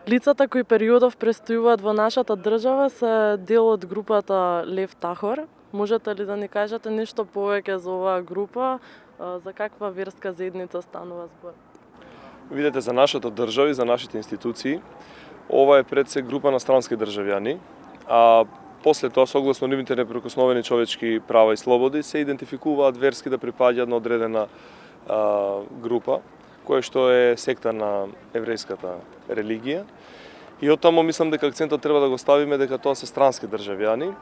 Лицата кои периодов престојуваат во нашата држава се дел од групата Лев Тахор. Можете ли да ни кажете нешто повеќе за оваа група, за каква верска заедница станува збор? Видете, за нашата држава и за нашите институции, ова е пред се група на странски државјани, а после тоа, согласно нивните неприкосновени човечки права и слободи, се идентификуваат верски да припаѓаат на одредена група, која што е секта на еврејската религија. И од таму мислам дека акцентот треба да го ставиме дека тоа се странски државјани.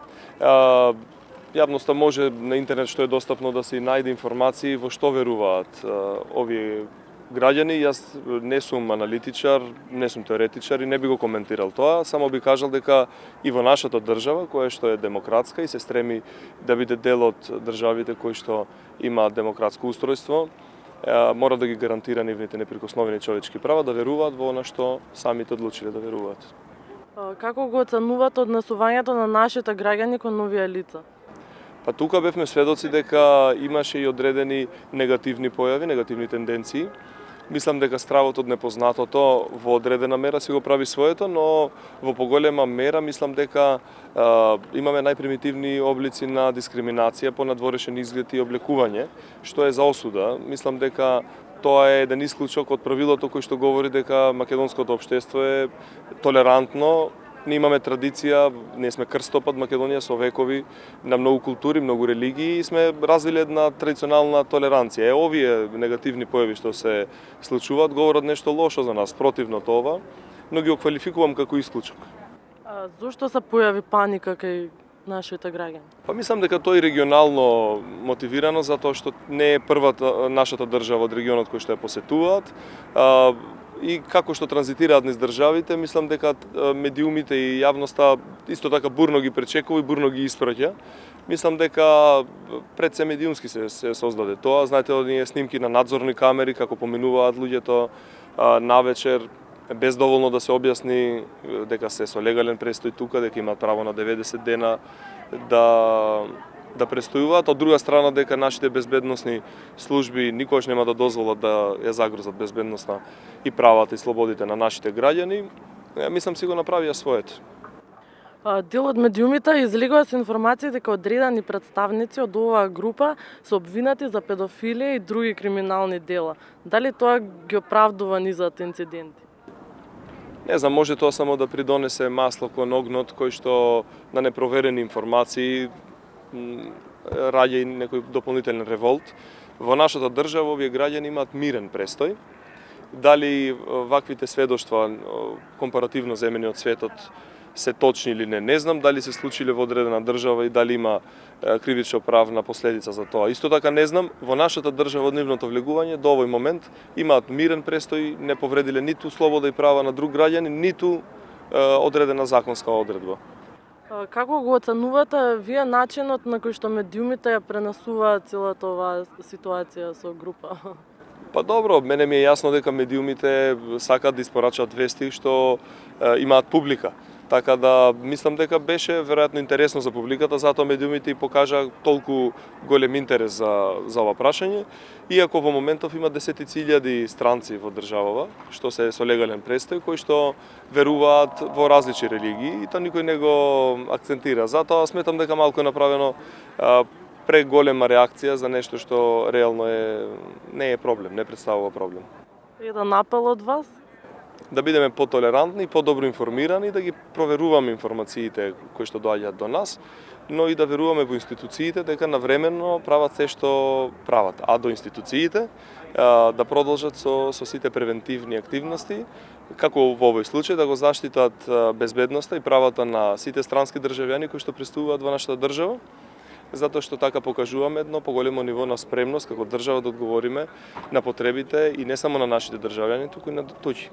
Јавноста може на интернет што е достапно да се најде информации во што веруваат овие граѓани. Јас не сум аналитичар, не сум теоретичар и не би го коментирал тоа, само би кажал дека и во нашата држава, која што е демократска и се стреми да биде дел од државите кои што имаат демократско устройство, мора да ги гарантира нивните неприкосновени човечки права, да веруваат во она што самите одлучиле да веруваат. Како го оценувате однесувањето на нашите граѓани кон овие лица? Па тука бевме сведоци дека имаше и одредени негативни појави, негативни тенденции. Мислам дека стравот од непознатото во одредена мера си го прави своето, но во поголема мера мислам дека имаме најпримитивни облици на дискриминација по надворешен изглед и облекување, што е за осуда. Мислам дека тоа е еден исклучок од правилото кој што говори дека македонското општество е толерантно. Ние имаме традиција, ние сме крстопат Македонија со векови на многу култури, многу религии и сме развили една традиционална толеранција. Овие негативни појави што се случуваат говорат нешто лошо за нас, противно тоа, но ги оквалификувам како исклучок. Зошто се појави паника кај нашите граѓани? Па мислам дека тоа е регионално мотивирано, затоа што не е првата нашата држава од регионот кој што ја посетуваат. И како што транзитираат низ државите, мислам дека медиумите и јавноста исто така бурно ги пречекува и бурно ги испраќа. Мислам дека пред се медиумски се создаде тоа. Знаете, оние снимки на надзорни камери како поминуваат луѓето навечер, без доволно да се објасни дека се со легален престој тука, дека имаат право на 90 дена да престојуваат, од друга страна дека нашите безбедносни служби никогаш нема да дозволат да ја загрозат безбедноста и правата и слободите на нашите граѓани, мислам си го направија своето. Дел од медиумите излегува со информации дека одредени представници од оваа група се обвинати за педофилија и други криминални дела. Дали тоа ги оправдува низат инциденти? Не знам, може тоа само да придонесе масло кон огнот кој што на непроверени информации раѓа и некој дополнителен револт. Во нашата држава овие граѓани имаат мирен престој. Дали ваквите сведоштва компаративно земени од светот се точни или не знам, дали се случиле во одредена држава и дали има кривично правна последица за тоа. Исто така не знам, во нашата држава од нивното влегување до овој момент имаат мирен престој, не повредиле ниту слобода и права на друг граѓани, ниту одредена законска одредба. Како го оценувате вие начинот на кој што медиумите ја пренесуваат целата оваа ситуација со група? Па добро, мене ми е јасно дека медиумите сакаат да испорачаат вести што имаат публика. Така да мислам дека беше веројатно интересно за публиката, затоа медиумите и покажа толку голем интерес за ова прашање. Иако во моментов има десетици илјади странци во државава, што се со легален престој, кои што веруваат во различни религии и тоа никој не го акцентира. Затоа сметам дека малку е направено преголема реакција за нешто што реално не е проблем, не представува проблем. Еден апел од вас? Да бидеме потолерантни, подобро информирани и да ги проверуваме информациите кои што доаѓаат до нас, но и да веруваме во институциите дека навремено прават се што прават, а до институциите да продолжат со сите превентивни активности, како во овој случај да го заштитат безбедноста и правата на сите странски државјани кои што пристигуваат во нашата држава, затоа што така покажуваме едно поголемо ниво на спремност како држава да одговориме на потребите и не само на нашите државјани, туку и на туѓи.